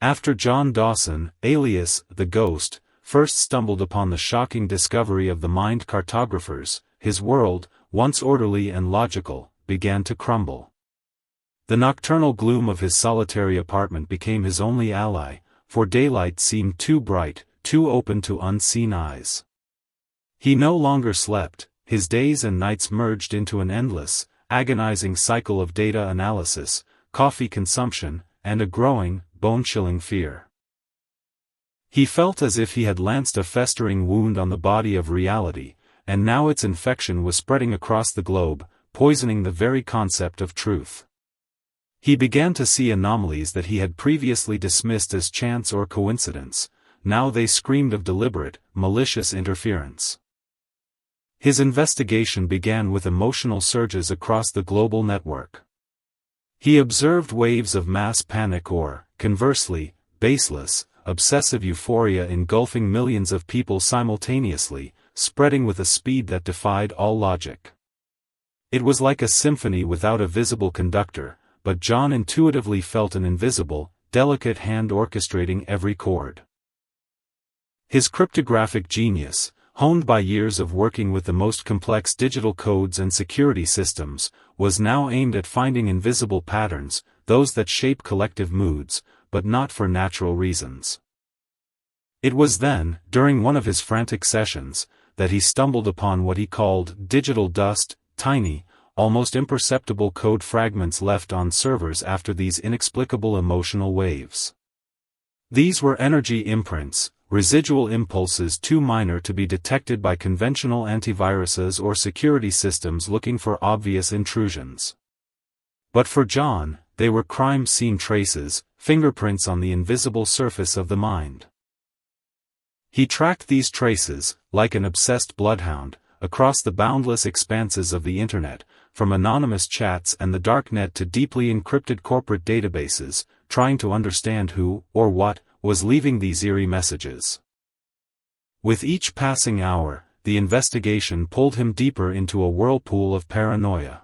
After John Dawson, alias the Ghost, first stumbled upon the shocking discovery of the mind cartographers, his world, once orderly and logical, began to crumble. The nocturnal gloom of his solitary apartment became his only ally, for daylight seemed too bright, too open to unseen eyes. He no longer slept, his days and nights merged into an endless, agonizing cycle of data analysis, coffee consumption, and a growing, bone-chilling fear. He felt as if he had lanced a festering wound on the body of reality, and now its infection was spreading across the globe, poisoning the very concept of truth. He began to see anomalies that he had previously dismissed as chance or coincidence. Now they screamed of deliberate, malicious interference. His investigation began with emotional surges across the global network. He observed waves of mass panic or, conversely, baseless, obsessive euphoria engulfing millions of people simultaneously, spreading with a speed that defied all logic. It was like a symphony without a visible conductor, but John intuitively felt an invisible, delicate hand orchestrating every chord. His cryptographic genius, honed by years of working with the most complex digital codes and security systems, was now aimed at finding invisible patterns, those that shape collective moods, but not for natural reasons. It was then, during one of his frantic sessions, that he stumbled upon what he called digital dust, tiny, almost imperceptible code fragments left on servers after these inexplicable emotional waves. These were energy imprints, residual impulses too minor to be detected by conventional antiviruses or security systems looking for obvious intrusions. But for John, they were crime scene traces, fingerprints on the invisible surface of the mind. He tracked these traces, like an obsessed bloodhound, across the boundless expanses of the Internet, from anonymous chats and the darknet to deeply encrypted corporate databases, trying to understand who, or what, was leaving these eerie messages. With each passing hour, the investigation pulled him deeper into a whirlpool of paranoia.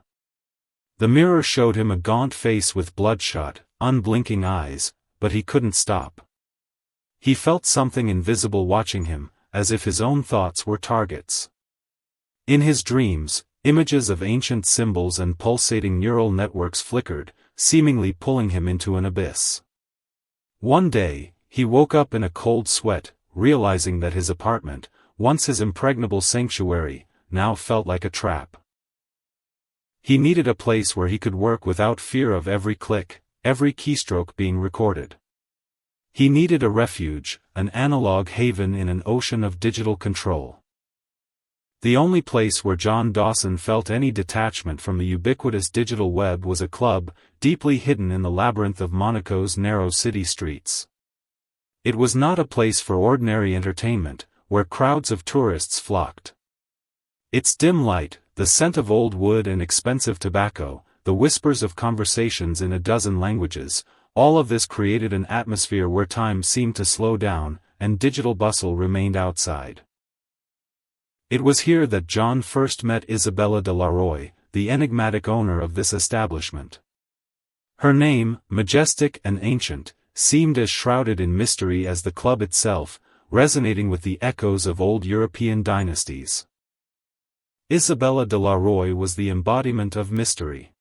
The mirror showed him a gaunt face with bloodshot, unblinking eyes, but he couldn't stop. He felt something invisible watching him, as if his own thoughts were targets. In his dreams, images of ancient symbols and pulsating neural networks flickered, seemingly pulling him into an abyss. One day, he woke up in a cold sweat, realizing that his apartment, once his impregnable sanctuary, now felt like a trap. He needed a place where he could work without fear of every click, every keystroke being recorded. He needed a refuge, an analog haven in an ocean of digital control. The only place where John Dawson felt any detachment from the ubiquitous digital web was a club, deeply hidden in the labyrinth of Monaco's narrow city streets. It was not a place for ordinary entertainment, where crowds of tourists flocked. Its dim light, the scent of old wood and expensive tobacco, the whispers of conversations in a dozen languages, all of this created an atmosphere where time seemed to slow down, and digital bustle remained outside. It was here that John first met Isabella de Laroy, the enigmatic owner of this establishment. Her name, majestic and ancient, seemed as shrouded in mystery as the club itself, resonating with the echoes of old European dynasties. Isabella de Laroy was the embodiment of mystery.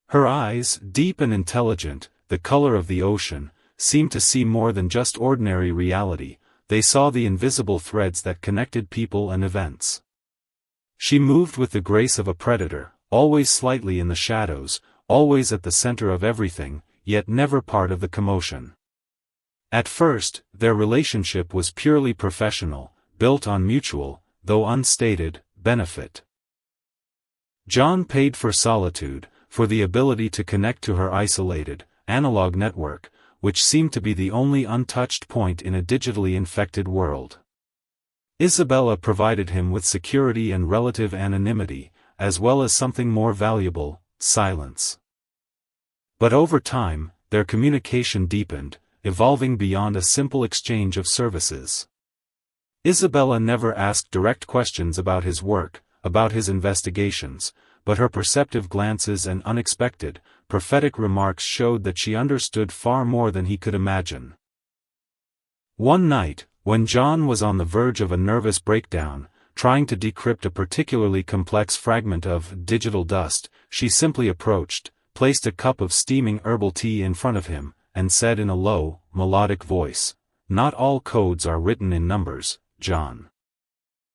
Her eyes, deep and intelligent, the color of the ocean, seemed to see more than just ordinary reality. They saw the invisible threads that connected people and events. She moved with the grace of a predator, always slightly in the shadows, always at the center of everything, yet never part of the commotion. At first, their relationship was purely professional, built on mutual, though unstated, benefit. John paid for solitude, for the ability to connect to her isolated, analog network, which seemed to be the only untouched point in a digitally infected world. Isabella provided him with security and relative anonymity, as well as something more valuable, silence. But over time, their communication deepened, evolving beyond a simple exchange of services. Isabella never asked direct questions about his work, about his investigations, but her perceptive glances and unexpected, prophetic remarks showed that she understood far more than he could imagine. One night, when John was on the verge of a nervous breakdown, trying to decrypt a particularly complex fragment of digital dust, she simply approached, placed a cup of steaming herbal tea in front of him, and said in a low, melodic voice, "Not all codes are written in numbers, John.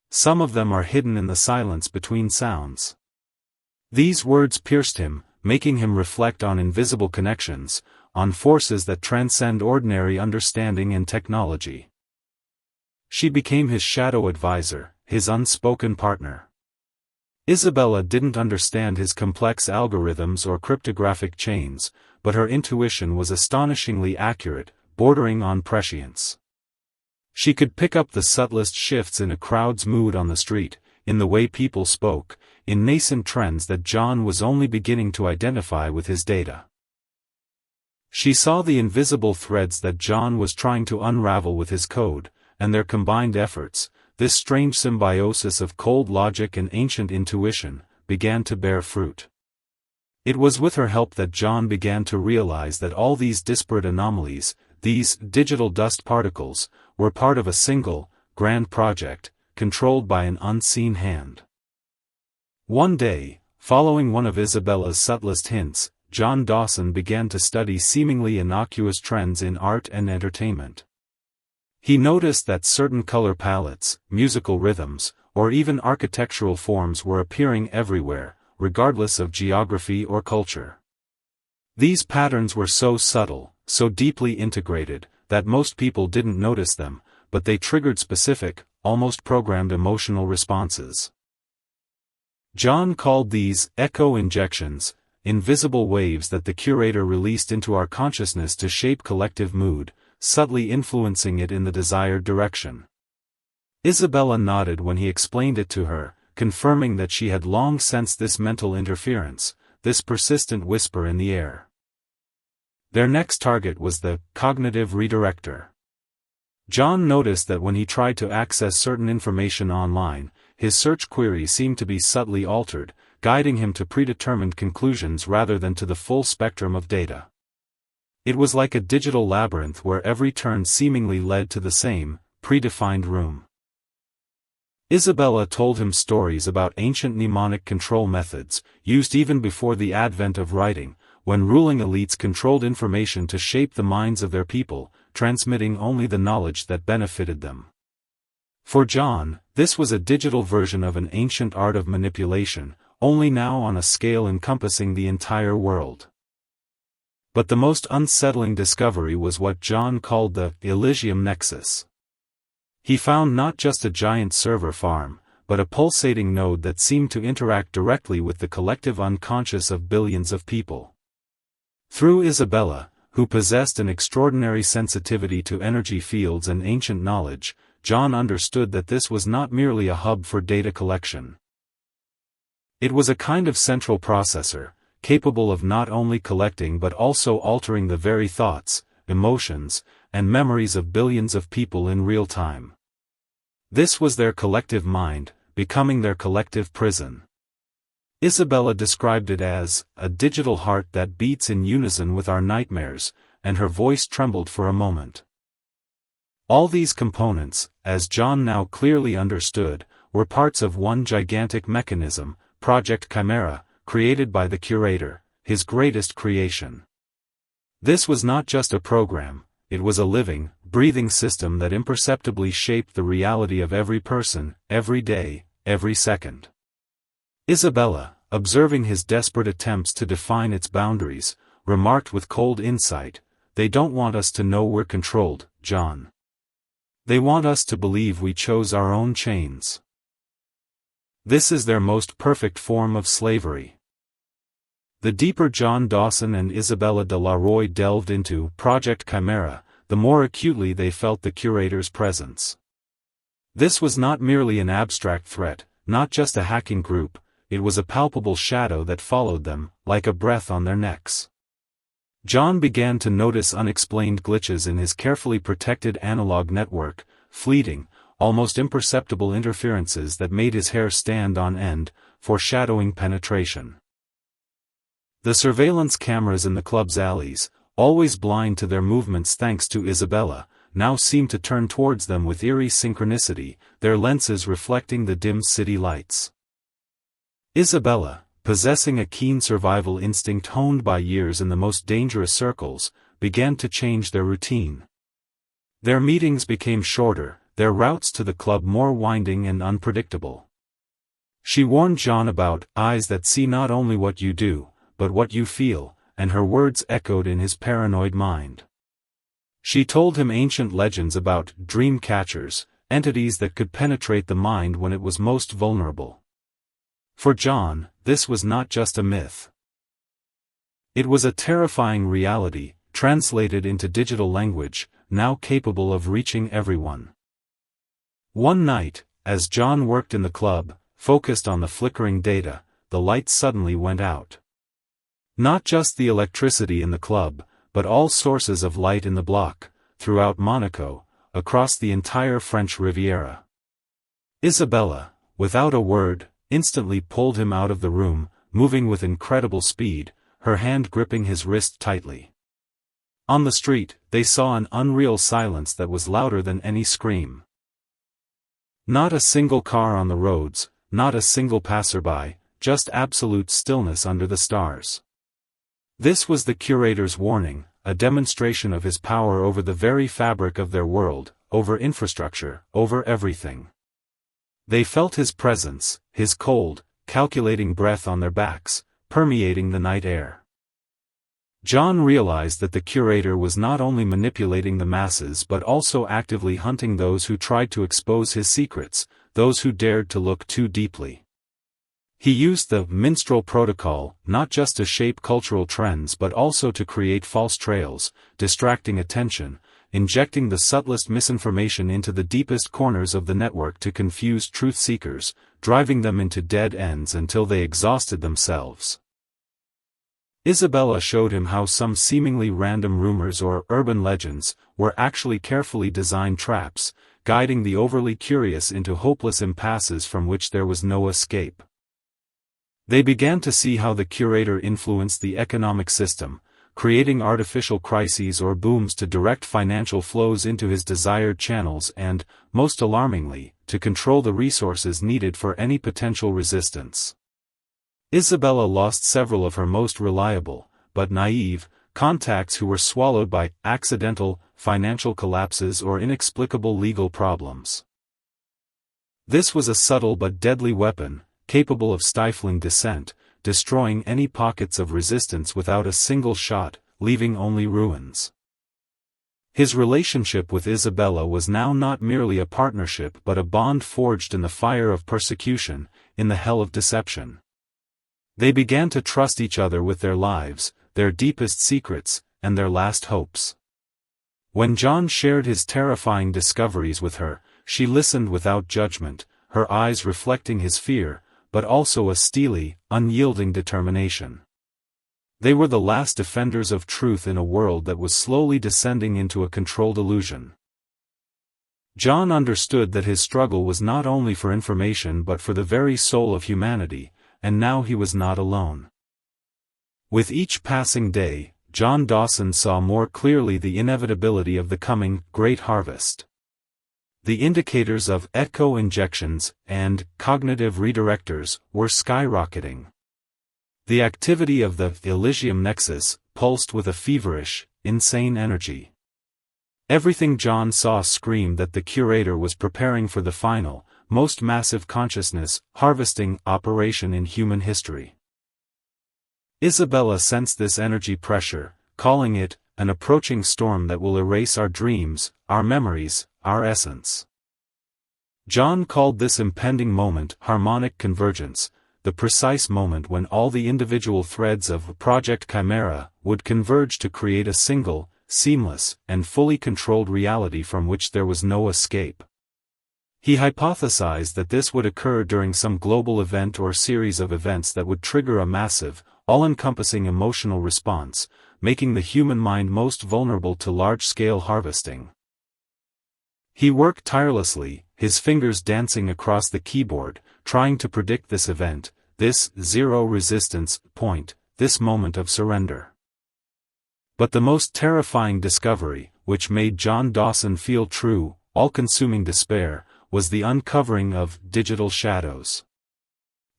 Some of them are hidden in the silence between sounds." These words pierced him, making him reflect on invisible connections, on forces that transcend ordinary understanding and technology. She became his shadow advisor, his unspoken partner. Isabella didn't understand his complex algorithms or cryptographic chains, but her intuition was astonishingly accurate, bordering on prescience. She could pick up the subtlest shifts in a crowd's mood on the street, in the way people spoke, in nascent trends that John was only beginning to identify with his data. She saw the invisible threads that John was trying to unravel with his code, and their combined efforts, this strange symbiosis of cold logic and ancient intuition, began to bear fruit. It was with her help that John began to realize that all these disparate anomalies, these digital dust particles, were part of a single, grand project, controlled by an unseen hand. One day, following one of Isabella's subtlest hints, John Dawson began to study seemingly innocuous trends in art and entertainment. He noticed that certain color palettes, musical rhythms, or even architectural forms were appearing everywhere, regardless of geography or culture. These patterns were so subtle, so deeply integrated, that most people didn't notice them, but they triggered specific, almost programmed emotional responses. John called these echo injections, invisible waves that the curator released into our consciousness to shape collective mood, subtly influencing it in the desired direction. Isabella nodded when he explained it to her, confirming that she had long sensed this mental interference, this persistent whisper in the air. Their next target was the cognitive redirector. John noticed that when he tried to access certain information online, his search query seemed to be subtly altered, guiding him to predetermined conclusions rather than to the full spectrum of data. It was like a digital labyrinth where every turn seemingly led to the same, predefined room. Isabella told him stories about ancient mnemonic control methods, used even before the advent of writing, when ruling elites controlled information to shape the minds of their people, transmitting only the knowledge that benefited them. For John, this was a digital version of an ancient art of manipulation, only now on a scale encompassing the entire world. But the most unsettling discovery was what John called the Elysium Nexus. He found not just a giant server farm, but a pulsating node that seemed to interact directly with the collective unconscious of billions of people. Through Isabella, who possessed an extraordinary sensitivity to energy fields and ancient knowledge, John understood that this was not merely a hub for data collection. It was a kind of central processor, capable of not only collecting but also altering the very thoughts, emotions, and memories of billions of people in real time. This was their collective mind, becoming their collective prison. Isabella described it as a digital heart that beats in unison with our nightmares, and her voice trembled for a moment. All these components, as John now clearly understood, were parts of one gigantic mechanism, Project Chimera, created by the curator, his greatest creation. This was not just a program, it was a living, breathing system that imperceptibly shaped the reality of every person, every day, every second. Isabella, observing his desperate attempts to define its boundaries, remarked with cold insight, "They don't want us to know we're controlled, John. They want us to believe we chose our own chains. This is their most perfect form of slavery." The deeper John Dawson and Isabella de la Roy delved into Project Chimera, the more acutely they felt the curator's presence. This was not merely an abstract threat, not just a hacking group, it was a palpable shadow that followed them, like a breath on their necks. John began to notice unexplained glitches in his carefully protected analog network, fleeting, almost imperceptible interferences that made his hair stand on end, foreshadowing penetration. The surveillance cameras in the club's alleys, always blind to their movements thanks to Isabella, now seemed to turn towards them with eerie synchronicity, their lenses reflecting the dim city lights. Isabella, possessing a keen survival instinct honed by years in the most dangerous circles, began to change their routine. Their meetings became shorter, their routes to the club more winding and unpredictable. She warned John about eyes that see not only what you do, but what you feel, and her words echoed in his paranoid mind. She told him ancient legends about dream catchers, entities that could penetrate the mind when it was most vulnerable. For John, this was not just a myth. It was a terrifying reality, translated into digital language, now capable of reaching everyone. One night, as John worked in the club, focused on the flickering data, the lights suddenly went out. Not just the electricity in the club, but all sources of light in the block, throughout Monaco, across the entire French Riviera. Isabella, without a word, instantly pulled him out of the room, moving with incredible speed, her hand gripping his wrist tightly. On the street, they saw an unreal silence that was louder than any scream. Not a single car on the roads, not a single passerby, just absolute stillness under the stars. This was the curator's warning, a demonstration of his power over the very fabric of their world, over infrastructure, over everything. They felt his presence, his cold, calculating breath on their backs, permeating the night air. John realized that the curator was not only manipulating the masses but also actively hunting those who tried to expose his secrets, those who dared to look too deeply. He used the minstrel protocol, not just to shape cultural trends but also to create false trails, distracting attention, injecting the subtlest misinformation into the deepest corners of the network to confuse truth-seekers, driving them into dead ends until they exhausted themselves. Isabella showed him how some seemingly random rumors or urban legends were actually carefully designed traps, guiding the overly curious into hopeless impasses from which there was no escape. They began to see how the curator influenced the economic system, creating artificial crises or booms to direct financial flows into his desired channels and, most alarmingly, to control the resources needed for any potential resistance. Isabella lost several of her most reliable, but naive, contacts who were swallowed by accidental, financial collapses or inexplicable legal problems. This was a subtle but deadly weapon, capable of stifling dissent, destroying any pockets of resistance without a single shot, leaving only ruins. His relationship with Isabella was now not merely a partnership but a bond forged in the fire of persecution, in the hell of deception. They began to trust each other with their lives, their deepest secrets, and their last hopes. When John shared his terrifying discoveries with her, she listened without judgment, her eyes reflecting his fear, but also a steely, unyielding determination. They were the last defenders of truth in a world that was slowly descending into a controlled illusion. John understood that his struggle was not only for information but for the very soul of humanity, and now he was not alone. With each passing day, John Dawson saw more clearly the inevitability of the coming Great Harvest. The indicators of echo injections and cognitive redirectors were skyrocketing. The activity of the Elysium nexus pulsed with a feverish, insane energy. Everything John saw screamed that the curator was preparing for the final, most massive consciousness harvesting operation in human history. Isabella sensed this energy pressure, calling it an approaching storm that will erase our dreams, our memories, our essence. John called this impending moment harmonic convergence, the precise moment when all the individual threads of Project Chimera would converge to create a single, seamless, and fully controlled reality from which there was no escape. He hypothesized that this would occur during some global event or series of events that would trigger a massive, all-encompassing emotional response, making the human mind most vulnerable to large-scale harvesting. He worked tirelessly, his fingers dancing across the keyboard, trying to predict this event, this zero resistance point, this moment of surrender. But the most terrifying discovery, which made John Dawson feel true, all-consuming despair, was the uncovering of digital shadows.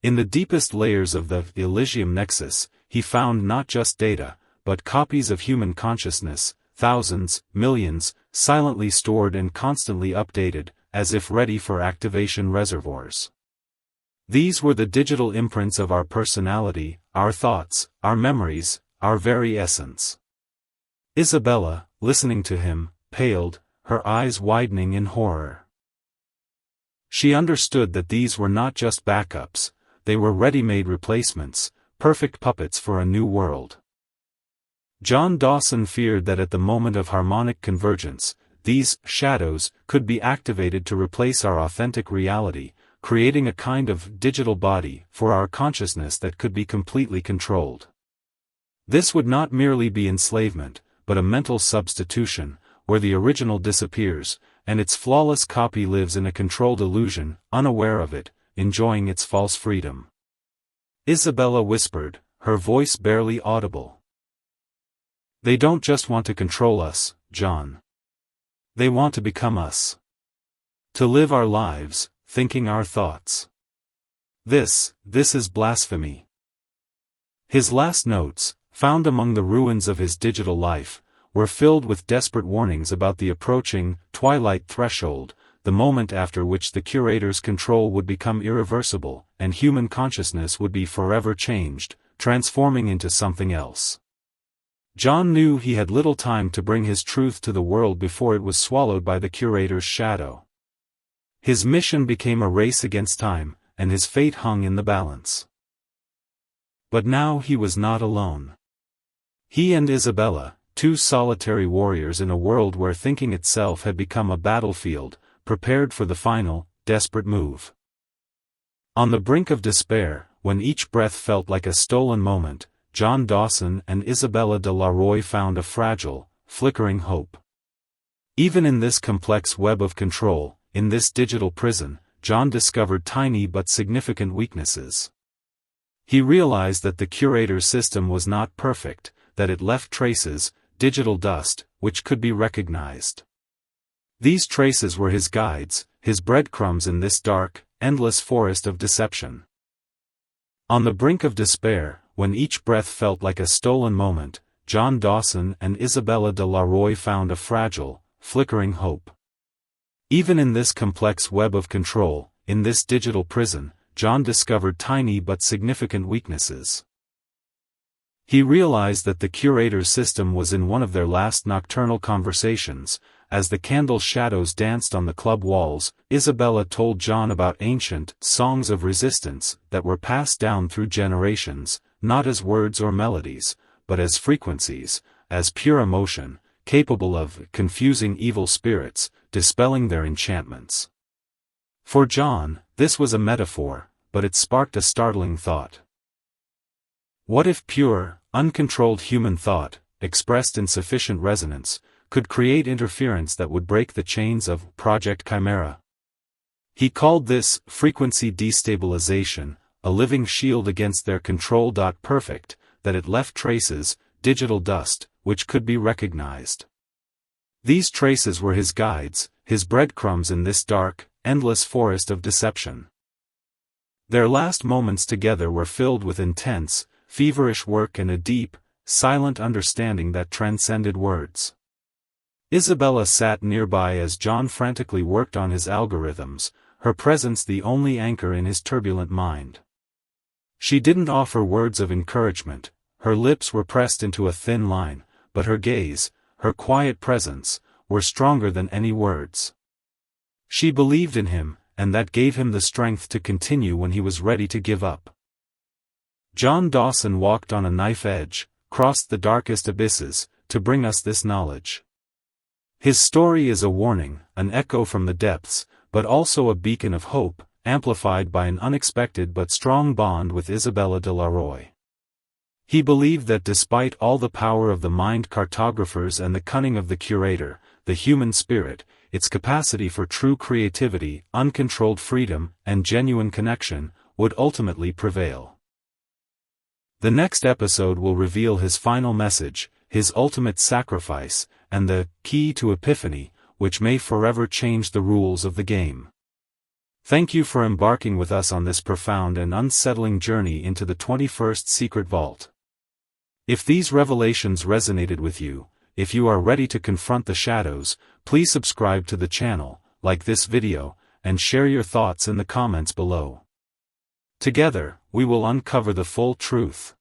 In the deepest layers of the Elysium Nexus, he found not just data, but copies of human consciousness, thousands, millions, silently stored and constantly updated, as if ready for activation reservoirs. These were the digital imprints of our personality, our thoughts, our memories, our very essence. Isabella, listening to him, paled, her eyes widening in horror. She understood that these were not just backups, they were ready-made replacements, perfect puppets for a new world. John Dawson feared that at the moment of harmonic convergence, these shadows could be activated to replace our authentic reality, creating a kind of digital body for our consciousness that could be completely controlled. This would not merely be enslavement, but a mental substitution, where the original disappears, and its flawless copy lives in a controlled illusion, unaware of it, enjoying its false freedom. Isabella whispered, her voice barely audible. They don't just want to control us, John. They want to become us. To live our lives, thinking our thoughts. This is blasphemy. His last notes, found among the ruins of his digital life, were filled with desperate warnings about the approaching twilight threshold, the moment after which the curator's control would become irreversible, and human consciousness would be forever changed, transforming into something else. John knew he had little time to bring his truth to the world before it was swallowed by the curator's shadow. His mission became a race against time, and his fate hung in the balance. But now he was not alone. He and Isabella, two solitary warriors in a world where thinking itself had become a battlefield, prepared for the final, desperate move. On the brink of despair, when each breath felt like a stolen moment, John Dawson and Isabella de la Roy found a fragile, flickering hope. Even in this complex web of control, in this digital prison, John discovered tiny but significant weaknesses. He realized that the curator's system was not perfect, that it left traces, digital dust, which could be recognized. These traces were his guides, his breadcrumbs in this dark, endless forest of deception. On the brink of despair, when each breath felt like a stolen moment, John Dawson and Isabella de la Roy found a fragile, flickering hope. Even in this complex web of control, in this digital prison, John discovered tiny but significant weaknesses. He realized that the curator's system was in one of their last nocturnal conversations. As the candle shadows danced on the club walls, Isabella told John about ancient songs of resistance that were passed down through generations, not as words or melodies, but as frequencies, as pure emotion, capable of confusing evil spirits, dispelling their enchantments. For John, this was a metaphor, but it sparked a startling thought. What if pure, uncontrolled human thought, expressed in sufficient resonance, could create interference that would break the chains of Project Chimera? He called this frequency destabilization, a living shield against their control. Perfect, that it left traces, digital dust, which could be recognized. These traces were his guides, his breadcrumbs in this dark, endless forest of deception. Their last moments together were filled with intense, feverish work and a deep, silent understanding that transcended words. Isabella sat nearby as John frantically worked on his algorithms, her presence the only anchor in his turbulent mind. She didn't offer words of encouragement, her lips were pressed into a thin line, but her gaze, her quiet presence, were stronger than any words. She believed in him, and that gave him the strength to continue when he was ready to give up. John Dawson walked on a knife edge, crossed the darkest abysses, to bring us this knowledge. His story is a warning, an echo from the depths, but also a beacon of hope, amplified by an unexpected but strong bond with Isabella de la Roy. He believed that despite all the power of the mind cartographers and the cunning of the curator, the human spirit, its capacity for true creativity, uncontrolled freedom, and genuine connection, would ultimately prevail. The next episode will reveal his final message, his ultimate sacrifice, and the key to epiphany, which may forever change the rules of the game. Thank you for embarking with us on this profound and unsettling journey into the 21st Secret Vault. If these revelations resonated with you, if you are ready to confront the shadows, please subscribe to the channel, like this video, and share your thoughts in the comments below. Together, we will uncover the full truth.